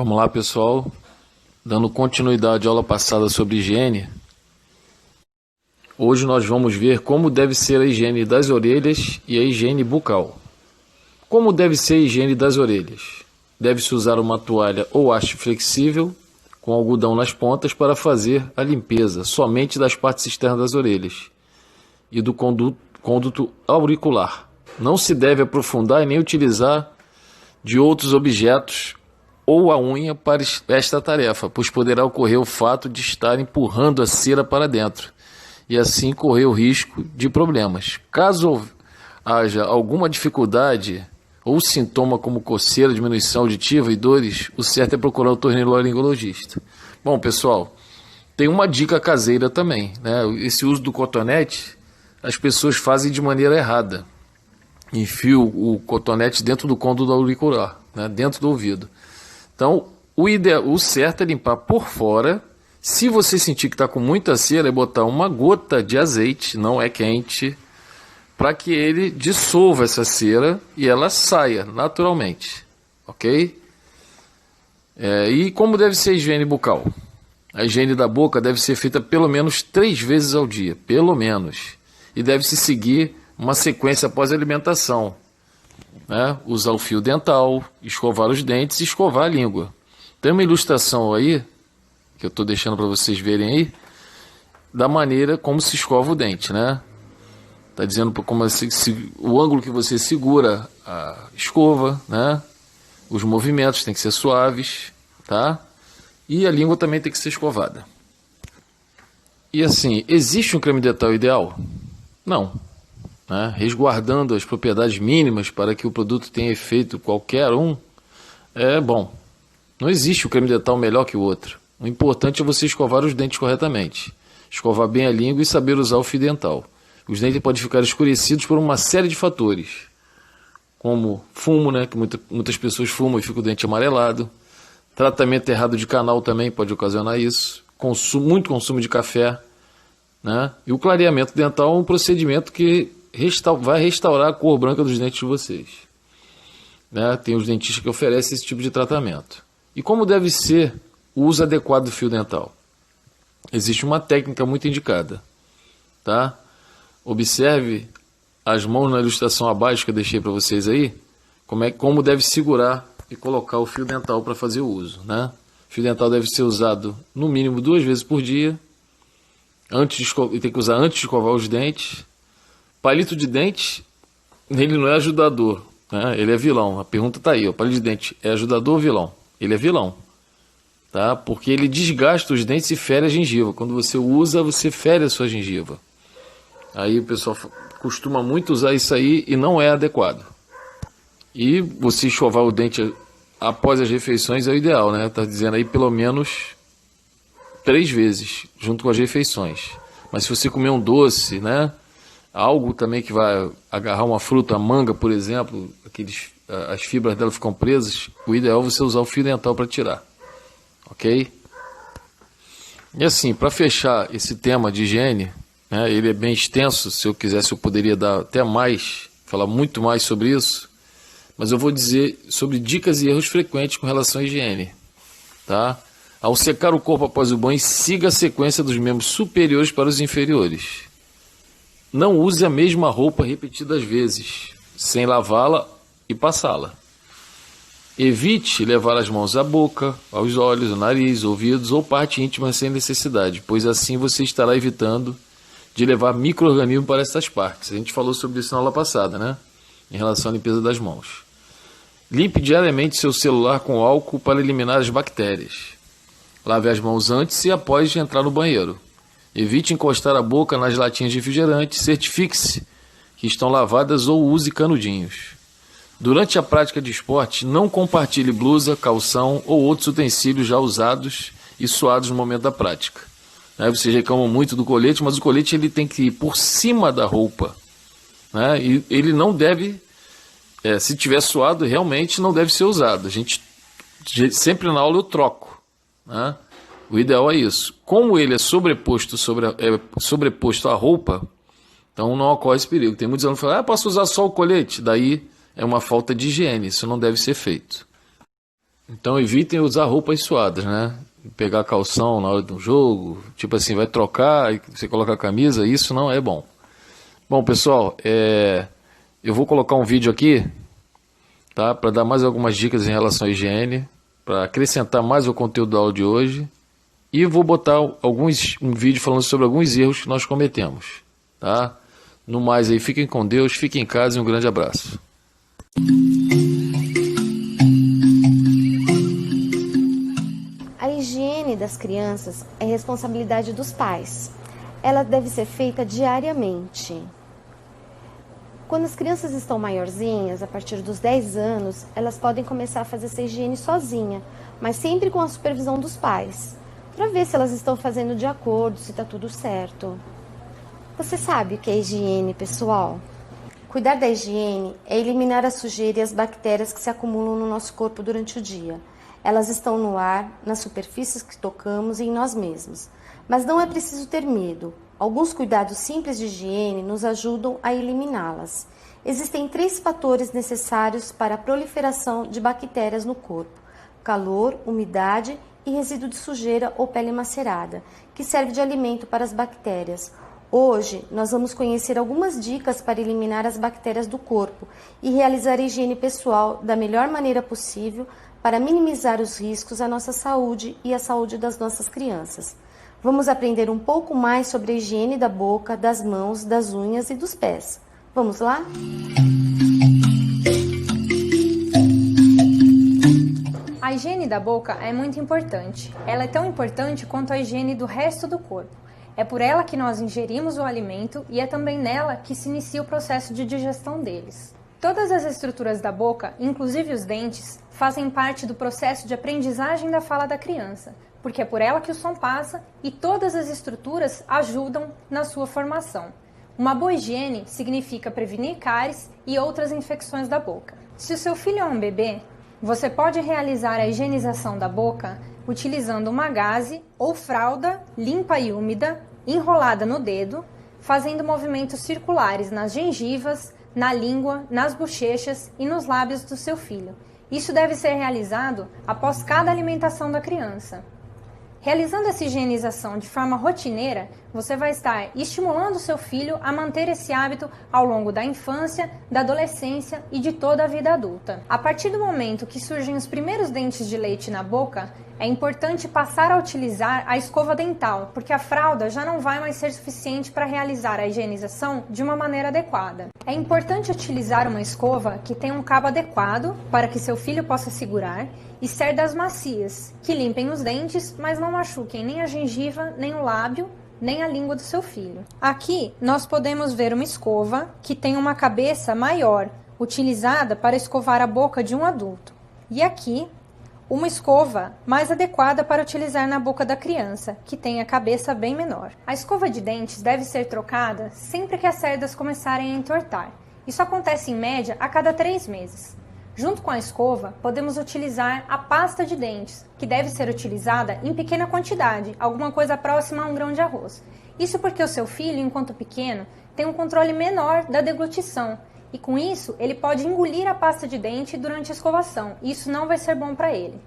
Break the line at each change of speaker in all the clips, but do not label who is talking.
Vamos lá, pessoal. Dando continuidade à aula passada sobre higiene. Hoje nós vamos ver como deve ser a higiene das orelhas e a higiene bucal. Como deve ser a higiene das orelhas? Deve-se usar uma toalha ou haste flexível com algodão nas pontas para fazer a limpeza somente das partes externas das orelhas e do conduto auricular. Não se deve aprofundar e nem utilizar de outros objetos ou a unha para esta tarefa, pois poderá ocorrer o fato de estar empurrando a cera para dentro e assim correr o risco de problemas. Caso haja alguma dificuldade ou sintoma como coceira, diminuição auditiva e dores, o certo é procurar o otorrinolaringologista. Bom, pessoal, tem uma dica caseira também, né? Esse uso do cotonete, as pessoas fazem de maneira errada. Enfio o cotonete dentro do côndilo auricular, né? Dentro do ouvido. Então, o certo é limpar por fora. Se você sentir que está com muita cera, é botar uma gota de azeite, não é quente, para que ele dissolva essa cera e ela saia naturalmente, ok? E como deve ser a higiene bucal? A higiene da boca deve ser feita pelo menos 3 vezes ao dia, pelo menos. E deve-se seguir uma sequência após a alimentação, né? Usar o fio dental, escovar os dentes e escovar a língua. Tem uma ilustração aí, que eu estou deixando para vocês verem aí, da maneira como se escova o dente, né? Está dizendo como o ângulo que você segura a escova, né? Os movimentos têm que ser suaves, tá? E a língua também tem que ser escovada. E assim, existe um creme dental ideal? Não. Né? Resguardando as propriedades mínimas para que o produto tenha efeito qualquer um, é bom. Não existe o creme dental melhor que o outro. O importante é você escovar os dentes corretamente, escovar bem a língua e saber usar o fio dental. Os dentes podem ficar escurecidos por uma série de fatores, como fumo, né? Que muitas pessoas fumam e fica o dente amarelado. Tratamento errado de canal também pode ocasionar isso. Muito consumo de café, né? E o clareamento dental é um procedimento que vai restaurar a cor branca dos dentes de vocês, né? Tem os dentistas que oferecem esse tipo de tratamento. E como deve ser o uso adequado do fio dental? Existe uma técnica muito indicada, tá? Observe as mãos na ilustração abaixo que eu deixei para vocês aí, como deve segurar e colocar o fio dental para fazer o uso, né? O fio dental deve ser usado no mínimo 2 vezes por dia, e tem que usar antes de escovar os dentes. Palito de dente, ele não é ajudador, né? Ele é vilão. A pergunta está aí, ó. Palito de dente é ajudador ou vilão? Ele é vilão, tá? Porque ele desgasta os dentes e fere a gengiva. Quando você usa, você fere a sua gengiva. Aí o pessoal costuma muito usar isso aí e não é adequado. E você escovar o dente após as refeições é o ideal, né? Tá dizendo aí pelo menos 3 vezes, junto com as refeições. Mas se você comer um doce, né? Algo também que vai agarrar uma fruta, a manga, por exemplo, as fibras dela ficam presas, o ideal é você usar o fio dental para tirar. Ok? E assim, para fechar esse tema de higiene, né, ele é bem extenso. Se eu quisesse, eu poderia dar até mais, falar muito mais sobre isso, mas eu vou dizer sobre dicas e erros frequentes com relação à higiene, tá? Ao secar o corpo após o banho, siga a sequência dos membros superiores para os inferiores. Não use a mesma roupa repetidas vezes, sem lavá-la e passá-la. Evite levar as mãos à boca, aos olhos, ao nariz, ouvidos ou parte íntima sem necessidade, pois assim você estará evitando de levar micro-organismos para essas partes. A gente falou sobre isso na aula passada, né? Em relação à limpeza das mãos. Limpe diariamente seu celular com álcool para eliminar as bactérias. Lave as mãos antes e após de entrar no banheiro. Evite encostar a boca nas latinhas de refrigerante. Certifique-se que estão lavadas ou use canudinhos. Durante a prática de esporte, não compartilhe blusa, calção ou outros utensílios já usados e suados no momento da prática. Vocês reclamam muito do colete, mas o colete ele tem que ir por cima da roupa, né? E ele não deve, se tiver suado, realmente não deve ser usado. A gente sempre na aula eu troco, né? O ideal é isso. Como ele é sobreposto à roupa, então não ocorre esse perigo. Tem muitos alunos que falam, posso usar só o colete? Daí é uma falta de higiene, isso não deve ser feito. Então evitem usar roupas suadas, né? Pegar calção na hora do jogo, tipo assim, vai trocar e você coloca a camisa, isso não é bom. Bom, pessoal, eu vou colocar um vídeo aqui, tá? Para dar mais algumas dicas em relação à higiene, para acrescentar mais o conteúdo da aula de hoje. E vou botar um vídeo falando sobre alguns erros que nós cometemos, tá? No mais aí, fiquem com Deus, fiquem em casa e um grande abraço.
A higiene das crianças é responsabilidade dos pais. Ela deve ser feita diariamente. Quando as crianças estão maiorzinhas, a partir dos 10 anos, elas podem começar a fazer essa higiene sozinha, mas sempre com a supervisão dos pais, para ver se elas estão fazendo de acordo, se está tudo certo. Você sabe o que é higiene, pessoal? Cuidar da higiene é eliminar a sujeira e as bactérias que se acumulam no nosso corpo durante o dia. Elas estão no ar, nas superfícies que tocamos e em nós mesmos. Mas não é preciso ter medo. Alguns cuidados simples de higiene nos ajudam a eliminá-las. Existem 3 fatores necessários para a proliferação de bactérias no corpo: calor, umidade e resíduo de sujeira ou pele macerada, que serve de alimento para as bactérias. Hoje, nós vamos conhecer algumas dicas para eliminar as bactérias do corpo e realizar a higiene pessoal da melhor maneira possível para minimizar os riscos à nossa saúde e à saúde das nossas crianças. Vamos aprender um pouco mais sobre a higiene da boca, das mãos, das unhas e dos pés. Vamos lá?
A higiene da boca é muito importante. Ela é tão importante quanto a higiene do resto do corpo. É por ela que nós ingerimos o alimento e é também nela que se inicia o processo de digestão deles. Todas as estruturas da boca, inclusive os dentes, fazem parte do processo de aprendizagem da fala da criança, porque é por ela que o som passa e todas as estruturas ajudam na sua formação. Uma boa higiene significa prevenir cáries e outras infecções da boca. Se o seu filho é um bebê, você pode realizar a higienização da boca utilizando uma gaze ou fralda limpa e úmida, enrolada no dedo, fazendo movimentos circulares nas gengivas, na língua, nas bochechas e nos lábios do seu filho. Isso deve ser realizado após cada alimentação da criança. Realizando essa higienização de forma rotineira, você vai estar estimulando seu filho a manter esse hábito ao longo da infância, da adolescência e de toda a vida adulta. A partir do momento que surgem os primeiros dentes de leite na boca, é importante passar a utilizar a escova dental, porque a fralda já não vai mais ser suficiente para realizar a higienização de uma maneira adequada. É importante utilizar uma escova que tenha um cabo adequado para que seu filho possa segurar e cerdas macias, que limpem os dentes, mas não machuquem nem a gengiva, nem o lábio, nem a língua do seu filho. Aqui nós podemos ver uma escova que tem uma cabeça maior, utilizada para escovar a boca de um adulto. E aqui, uma escova mais adequada para utilizar na boca da criança, que tem a cabeça bem menor. A escova de dentes deve ser trocada sempre que as cerdas começarem a entortar. Isso acontece em média a cada 3 meses. Junto com a escova, podemos utilizar a pasta de dentes, que deve ser utilizada em pequena quantidade, alguma coisa próxima a um grão de arroz. Isso porque o seu filho, enquanto pequeno, tem um controle menor da deglutição, e com isso ele pode engolir a pasta de dente durante a escovação, e isso não vai ser bom para ele.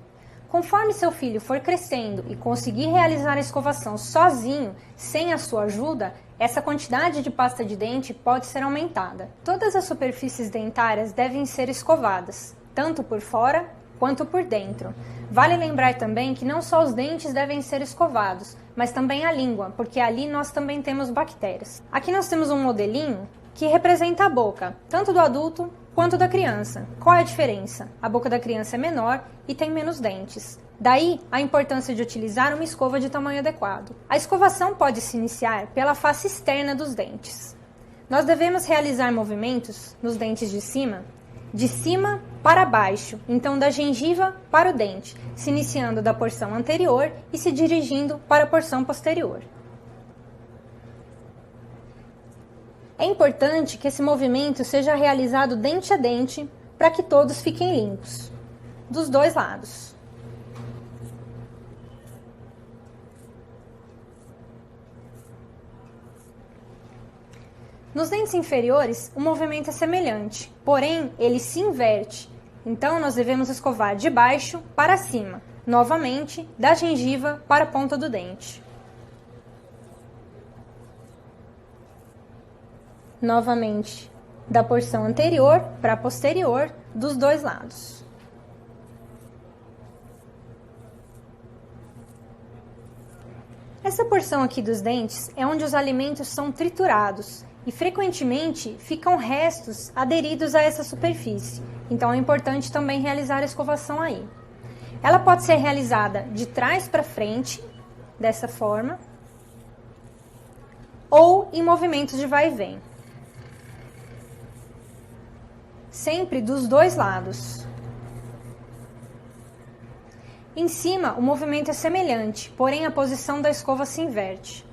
Conforme seu filho for crescendo e conseguir realizar a escovação sozinho, sem a sua ajuda, essa quantidade de pasta de dente pode ser aumentada. Todas as superfícies dentárias devem ser escovadas, tanto por fora quanto por dentro. Vale lembrar também que não só os dentes devem ser escovados, mas também a língua, porque ali nós também temos bactérias. Aqui nós temos um modelinho que representa a boca, tanto do adulto quanto da criança. Qual é a diferença? A boca da criança é menor e tem menos dentes. Daí, a importância de utilizar uma escova de tamanho adequado. A escovação pode se iniciar pela face externa dos dentes. Nós devemos realizar movimentos nos dentes de cima para baixo, então da gengiva para o dente, se iniciando da porção anterior e se dirigindo para a porção posterior. É importante que esse movimento seja realizado dente a dente para que todos fiquem limpos, dos dois lados. Nos dentes inferiores, o movimento é semelhante, porém ele se inverte Então, nós devemos escovar de baixo para cima, novamente, da gengiva para a ponta do dente. Novamente, da porção anterior para a posterior, dos dois lados. Essa porção aqui dos dentes é onde os alimentos são triturados e frequentemente ficam restos aderidos a essa superfície. Então é importante também realizar a escovação aí. Ela pode ser realizada de trás para frente, dessa forma, ou em movimentos de vai e vem. Sempre dos dois lados. Em cima, o movimento é semelhante, porém a posição da escova se inverte.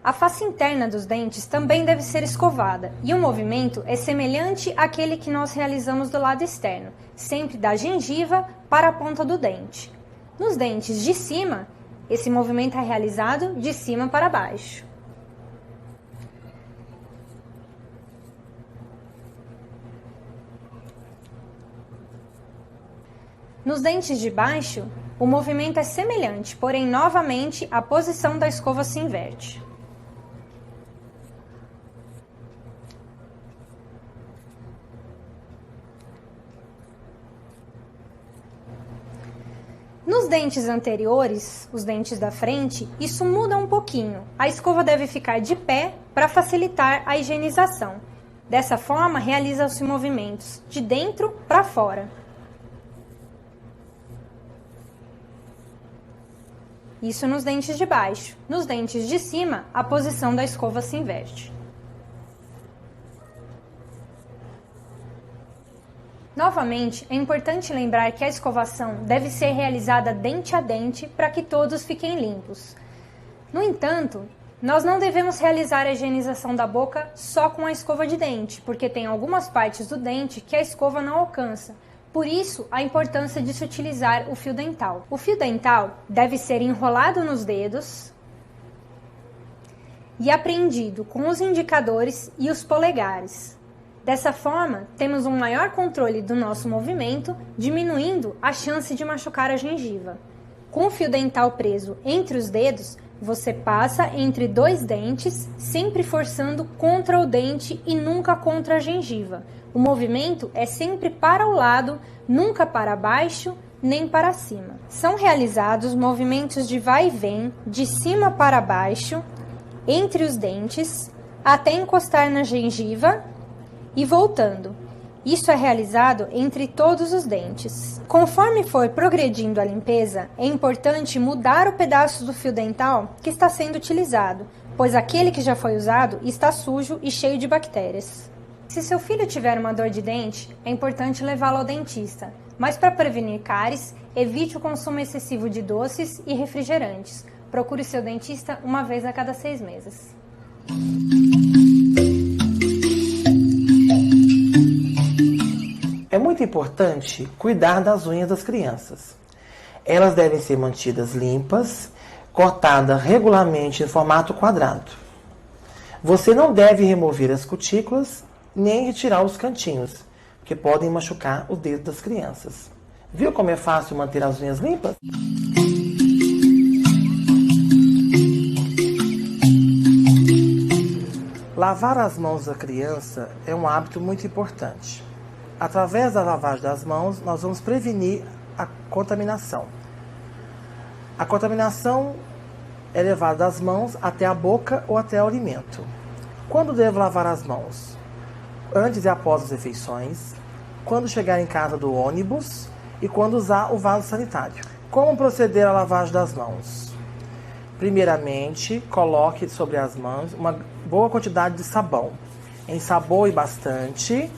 A face interna dos dentes também deve ser escovada, e o movimento é semelhante àquele que nós realizamos do lado externo, sempre da gengiva para a ponta do dente. Nos dentes de cima, esse movimento é realizado de cima para baixo. Nos dentes de baixo, o movimento é semelhante, porém, novamente, a posição da escova se inverte. Nos dentes anteriores, os dentes da frente, isso muda um pouquinho. A escova deve ficar de pé para facilitar a higienização. Dessa forma, realizam-se movimentos de dentro para fora. Isso nos dentes de baixo. Nos dentes de cima, a posição da escova se inverte. Novamente, é importante lembrar que a escovação deve ser realizada dente a dente para que todos fiquem limpos. No entanto, nós não devemos realizar a higienização da boca só com a escova de dente, porque tem algumas partes do dente que a escova não alcança. Por isso, a importância de se utilizar o fio dental. O fio dental deve ser enrolado nos dedos e apreendido com os indicadores e os polegares. Dessa forma, temos um maior controle do nosso movimento, diminuindo a chance de machucar a gengiva. Com o fio dental preso entre os dedos, você passa entre dois dentes, sempre forçando contra o dente e nunca contra a gengiva. O movimento é sempre para o lado, nunca para baixo nem para cima. São realizados movimentos de vai e vem, de cima para baixo, entre os dentes, até encostar na gengiva e voltando. Isso é realizado entre todos os dentes. Conforme for progredindo a limpeza, é importante mudar o pedaço do fio dental que está sendo utilizado, pois aquele que já foi usado está sujo e cheio de bactérias. Se seu filho tiver uma dor de dente, é importante levá-lo ao dentista, mas para prevenir cáries, evite o consumo excessivo de doces e refrigerantes. Procure seu dentista uma vez a cada 6 meses.
É muito importante cuidar das unhas das crianças. Elas devem ser mantidas limpas, cortadas regularmente em formato quadrado. Você não deve remover as cutículas nem retirar os cantinhos, que podem machucar o dedo das crianças. Viu como é fácil manter as unhas limpas? Lavar as mãos da criança é um hábito muito importante. Através da lavagem das mãos, nós vamos prevenir a contaminação. A contaminação é levada das mãos até a boca ou até o alimento. Quando devo lavar as mãos? Antes e após as refeições, quando chegar em casa do ônibus e quando usar o vaso sanitário. Como proceder à lavagem das mãos? Primeiramente, coloque sobre as mãos uma boa quantidade de sabão. Ensaboe bastante.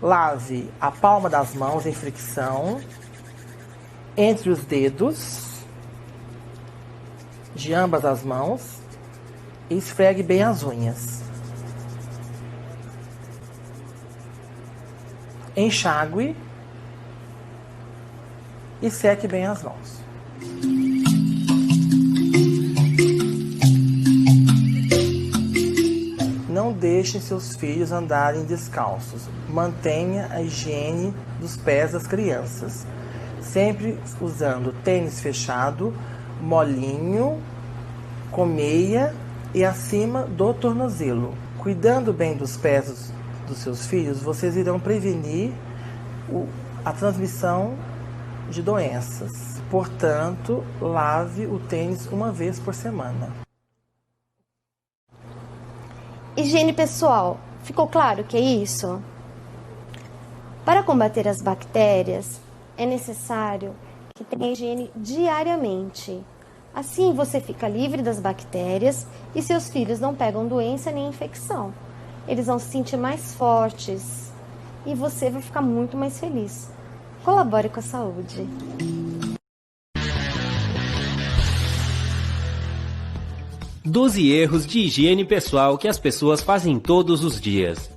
Lave a palma das mãos em fricção entre os dedos de ambas as mãos e esfregue bem as unhas. Enxague e seque bem as mãos. não deixem seus filhos andarem descalços. Mantenha a higiene dos pés das crianças, sempre usando tênis fechado, molinho, com meia e acima do tornozelo. Cuidando bem dos pés dos seus filhos, vocês irão prevenir a transmissão de doenças. Portanto, lave o tênis uma vez por semana.
Higiene pessoal. Ficou claro o que é isso? Para combater as bactérias, é necessário que tenha higiene diariamente. Assim você fica livre das bactérias e seus filhos não pegam doença nem infecção. Eles vão se sentir mais fortes e você vai ficar muito mais feliz. Colabore com a saúde.
Doze erros de higiene pessoal que as pessoas fazem todos os dias.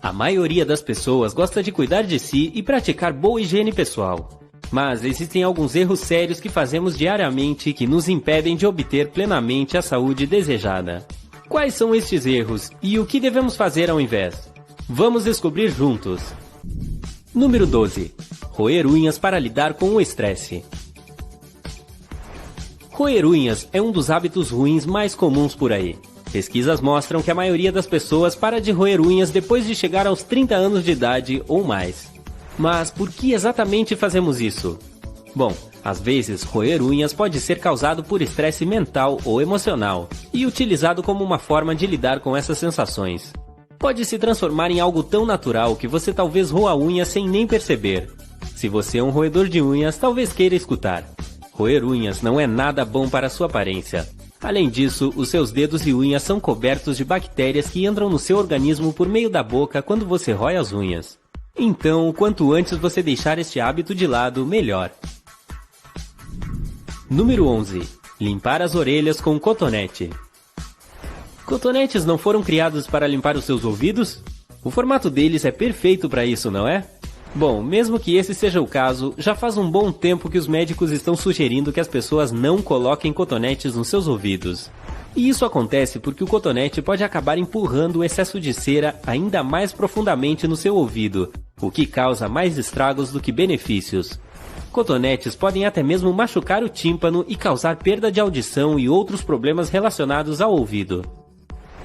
A maioria das pessoas gosta de cuidar de si e praticar boa higiene pessoal. Mas existem alguns erros sérios que fazemos diariamente que nos impedem de obter plenamente a saúde desejada. Quais são estes erros e o que devemos fazer ao invés? Vamos descobrir juntos. Número 12. Roer unhas para lidar com o estresse. Roer unhas é um dos hábitos ruins mais comuns por aí. Pesquisas mostram que a maioria das pessoas para de roer unhas depois de chegar aos 30 anos de idade ou mais. Mas por que exatamente fazemos isso? Bom, às vezes roer unhas pode ser causado por estresse mental ou emocional e utilizado como uma forma de lidar com essas sensações. Pode se transformar em algo tão natural que você talvez roa a unha sem nem perceber. Se você é um roedor de unhas, talvez queira escutar. Roer unhas não é nada bom para a sua aparência. Além disso, os seus dedos e unhas são cobertos de bactérias que entram no seu organismo por meio da boca quando você rói as unhas. Então, quanto antes você deixar este hábito de lado, melhor. Número 11. Limpar as orelhas com cotonete. Cotonetes não foram criados para limpar os seus ouvidos? O formato deles é perfeito para isso, não é? Bom, mesmo que esse seja o caso, já faz um bom tempo que os médicos estão sugerindo que as pessoas não coloquem cotonetes nos seus ouvidos. E isso acontece porque o cotonete pode acabar empurrando o excesso de cera ainda mais profundamente no seu ouvido, o que causa mais estragos do que benefícios. Cotonetes podem até mesmo machucar o tímpano e causar perda de audição e outros problemas relacionados ao ouvido.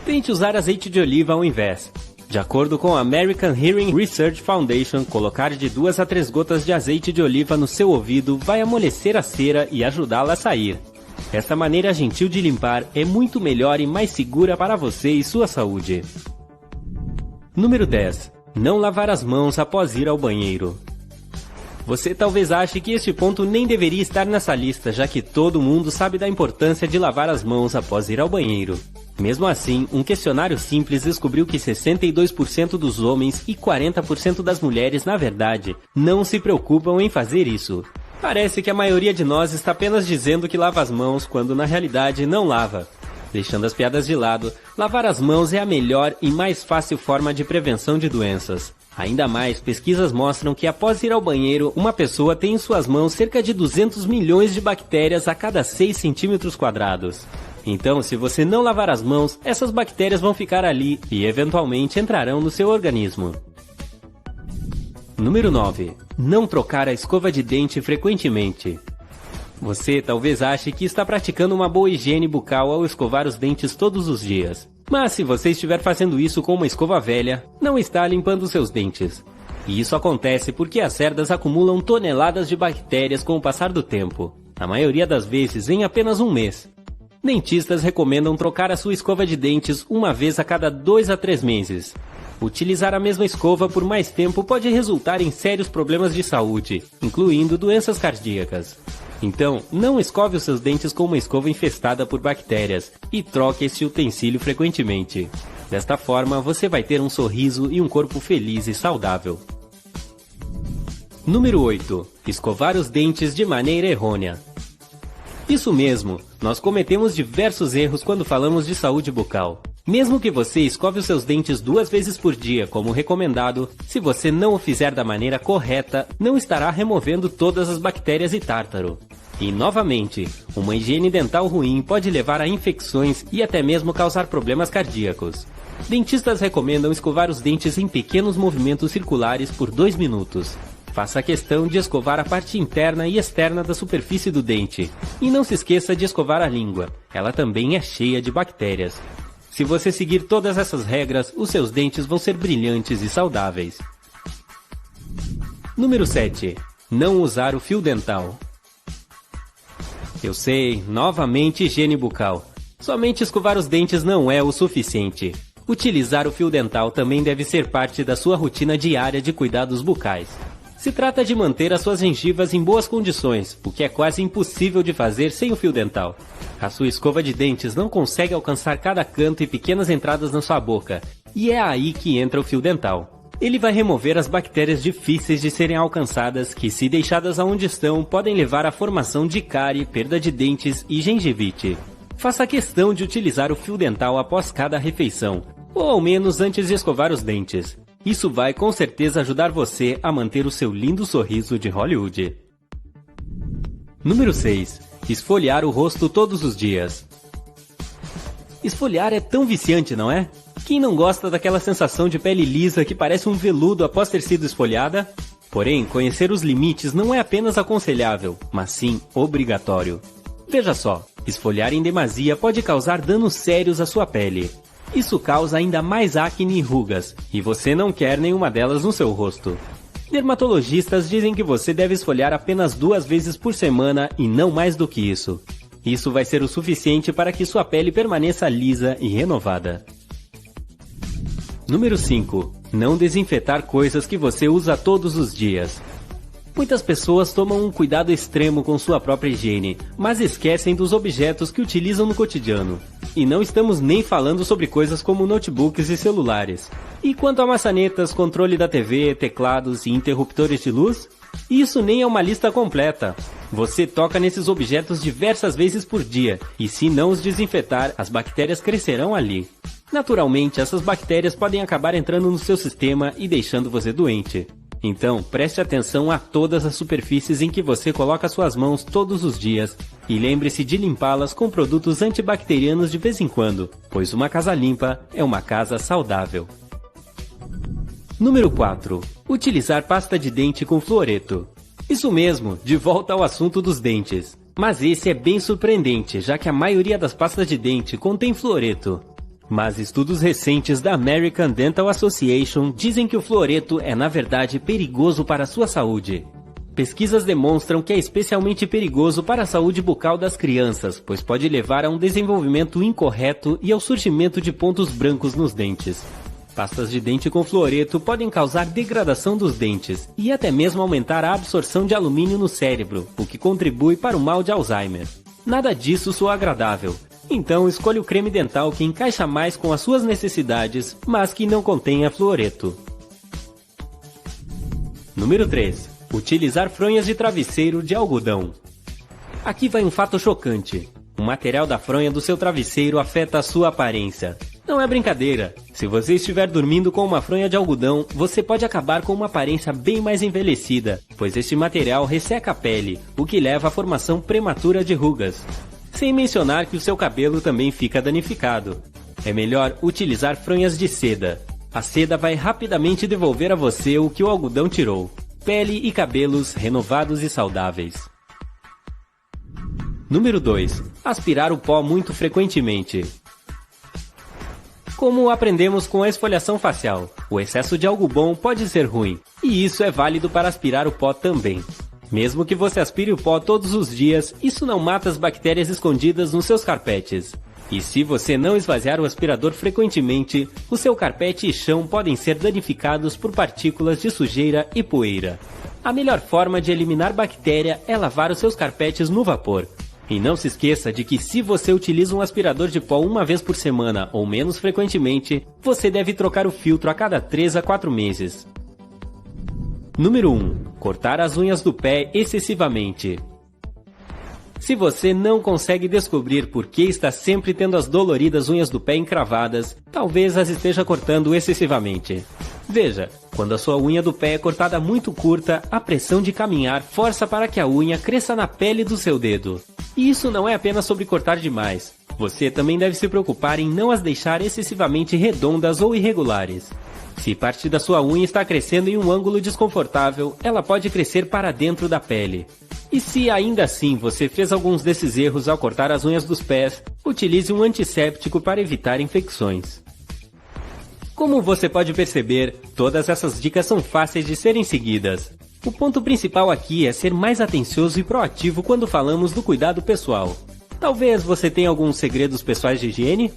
Tente usar azeite de oliva ao invés. De acordo com a American Hearing Research Foundation, colocar de 2 a 3 gotas de azeite de oliva no seu ouvido vai amolecer a cera e ajudá-la a sair. Esta maneira gentil de limpar é muito melhor e mais segura para você e sua saúde. Número 10. Não lavar as mãos após ir ao banheiro. Você talvez ache que este ponto nem deveria estar nessa lista, já que todo mundo sabe da importância de lavar as mãos após ir ao banheiro. Mesmo assim, um questionário simples descobriu que 62% dos homens e 40% das mulheres, na verdade, não se preocupam em fazer isso. Parece que a maioria de nós está apenas dizendo que lava as mãos, quando na realidade não lava. Deixando as piadas de lado, lavar as mãos é a melhor e mais fácil forma de prevenção de doenças. Ainda mais, pesquisas mostram que após ir ao banheiro, uma pessoa tem em suas mãos cerca de 200 milhões de bactérias a cada 6 centímetros quadrados. Então, se você não lavar as mãos, essas bactérias vão ficar ali e eventualmente entrarão no seu organismo. Número 9. Não trocar a escova de dente frequentemente. Você talvez ache que está praticando uma boa higiene bucal ao escovar os dentes todos os dias. Mas se você estiver fazendo isso com uma escova velha, não está limpando seus dentes. E isso acontece porque as cerdas acumulam toneladas de bactérias com o passar do tempo. A maioria das vezes em apenas um mês. Dentistas recomendam trocar a sua escova de dentes uma vez a cada 2 a 3 meses. Utilizar a mesma escova por mais tempo pode resultar em sérios problemas de saúde, incluindo doenças cardíacas. Então, não escove os seus dentes com uma escova infestada por bactérias e troque esse utensílio frequentemente. Desta forma, você vai ter um sorriso e um corpo feliz e saudável. Número 8. Escovar os dentes de maneira errônea. Isso mesmo, nós cometemos diversos erros quando falamos de saúde bucal. Mesmo que você escove os seus dentes 2 vezes por dia, como recomendado, se você não o fizer da maneira correta, não estará removendo todas as bactérias e tártaro. E, novamente, uma higiene dental ruim pode levar a infecções e até mesmo causar problemas cardíacos. Dentistas recomendam escovar os dentes em pequenos movimentos circulares por 2 minutos. Faça questão de escovar a parte interna e externa da superfície do dente. E não se esqueça de escovar a língua. Ela também é cheia de bactérias. Se você seguir todas essas regras, os seus dentes vão ser brilhantes e saudáveis. Número 7. Não usar o fio dental. Eu sei, novamente higiene bucal. Somente escovar os dentes não é o suficiente. Utilizar o fio dental também deve ser parte da sua rotina diária de cuidados bucais. Se trata de manter as suas gengivas em boas condições, o que é quase impossível de fazer sem o fio dental. A sua escova de dentes não consegue alcançar cada canto e pequenas entradas na sua boca, e é aí que entra o fio dental. Ele vai remover as bactérias difíceis de serem alcançadas que, se deixadas aonde estão, podem levar à formação de cárie, perda de dentes e gengivite. Faça questão de utilizar o fio dental após cada refeição, ou ao menos antes de escovar os dentes. Isso vai com certeza ajudar você a manter o seu lindo sorriso de Hollywood. Número 6. Esfoliar o rosto todos os dias. Esfoliar é tão viciante, não é? Quem não gosta daquela sensação de pele lisa que parece um veludo após ter sido esfoliada? Porém, conhecer os limites não é apenas aconselhável, mas sim obrigatório. Veja só, esfoliar em demasia pode causar danos sérios à sua pele. Isso causa ainda mais acne e rugas, e você não quer nenhuma delas no seu rosto. Dermatologistas dizem que você deve esfoliar apenas 2 vezes por semana e não mais do que isso. Isso vai ser o suficiente para que sua pele permaneça lisa e renovada. Número 5. Não desinfetar coisas que você usa todos os dias. Muitas pessoas tomam um cuidado extremo com sua própria higiene, mas esquecem dos objetos que utilizam no cotidiano. E não estamos nem falando sobre coisas como notebooks e celulares. E quanto a maçanetas, controle da TV, teclados e interruptores de luz? Isso nem é uma lista completa. Você toca nesses objetos diversas vezes por dia, e se não os desinfetar, as bactérias crescerão ali. Naturalmente, essas bactérias podem acabar entrando no seu sistema e deixando você doente. Então, preste atenção a todas as superfícies em que você coloca suas mãos todos os dias e lembre-se de limpá-las com produtos antibacterianos de vez em quando, pois uma casa limpa é uma casa saudável. Número 4. Utilizar pasta de dente com fluoreto. Isso mesmo, de volta ao assunto dos dentes. Mas esse é bem surpreendente, já que a maioria das pastas de dente contém fluoreto. Mas estudos recentes da American Dental Association dizem que o fluoreto é na verdade perigoso para a sua saúde. Pesquisas demonstram que é especialmente perigoso para a saúde bucal das crianças, pois pode levar a um desenvolvimento incorreto e ao surgimento de pontos brancos nos dentes. Pastas de dente com fluoreto podem causar degradação dos dentes e até mesmo aumentar a absorção de alumínio no cérebro, o que contribui para o mal de Alzheimer. Nada disso soa agradável. Então escolha o creme dental que encaixa mais com as suas necessidades, mas que não contenha fluoreto. Número 3. Utilizar fronhas de travesseiro de algodão. Aqui vai um fato chocante. O material da fronha do seu travesseiro afeta a sua aparência. Não é brincadeira. Se você estiver dormindo com uma fronha de algodão, você pode acabar com uma aparência bem mais envelhecida, pois este material resseca a pele, o que leva à formação prematura de rugas. Sem mencionar que o seu cabelo também fica danificado. É melhor utilizar fronhas de seda. A seda vai rapidamente devolver a você o que o algodão tirou. Pele e cabelos renovados e saudáveis. Número 2. Aspirar o pó muito frequentemente. Como aprendemos com a esfoliação facial, o excesso de algo bom pode ser ruim, e isso é válido para aspirar o pó também. Mesmo que você aspire o pó todos os dias, isso não mata as bactérias escondidas nos seus carpetes. E se você não esvaziar o aspirador frequentemente, o seu carpete e chão podem ser danificados por partículas de sujeira e poeira. A melhor forma de eliminar bactéria é lavar os seus carpetes no vapor. E não se esqueça de que se você utiliza um aspirador de pó 1 vez por semana ou menos frequentemente, você deve trocar o filtro a cada 3 a 4 meses. Número 1. Cortar as unhas do pé excessivamente. Se você não consegue descobrir por que está sempre tendo as doloridas unhas do pé encravadas, talvez as esteja cortando excessivamente. Veja, quando a sua unha do pé é cortada muito curta, a pressão de caminhar força para que a unha cresça na pele do seu dedo. E isso não é apenas sobre cortar demais. Você também deve se preocupar em não as deixar excessivamente redondas ou irregulares. Se parte da sua unha está crescendo em um ângulo desconfortável, ela pode crescer para dentro da pele. E se ainda assim você fez alguns desses erros ao cortar as unhas dos pés, utilize um antisséptico para evitar infecções. Como você pode perceber, todas essas dicas são fáceis de serem seguidas. O ponto principal aqui é ser mais atencioso e proativo quando falamos do cuidado pessoal. Talvez você tenha alguns segredos pessoais de higiene?